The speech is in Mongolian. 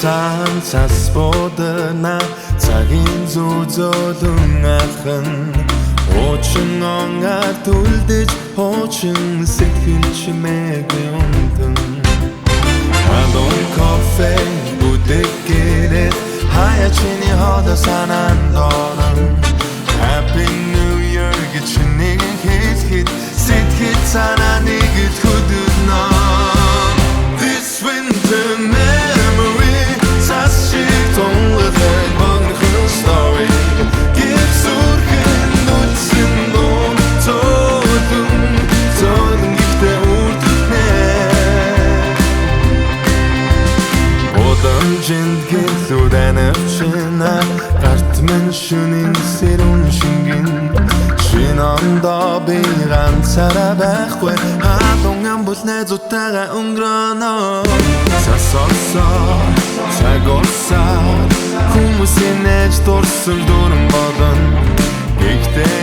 Цаан цас бодна цагийн зөөлөн ахын Хуучин онгаар түлдэж хуучин сэтгэл чимээг унтан Хадон кофе бүдэггэрээ хаяа чиний хоолой санаанд орон Happy New Year гэж нэг хэлэхэд сэтгэл санаа нэг хөдөлнө This winter memory цас шиг тунгатай магнах story Гэлүүдэнэвчина гартмэн шүнэн сэрүүн шингэн Шинондоо би ганцаараа байхгүй Хадунган бол найзуудтайгаа өнгөрөнө Цасоосоо цагоосоо Хүмүүсийн нэж дурсан дуран бодон Гэхдээ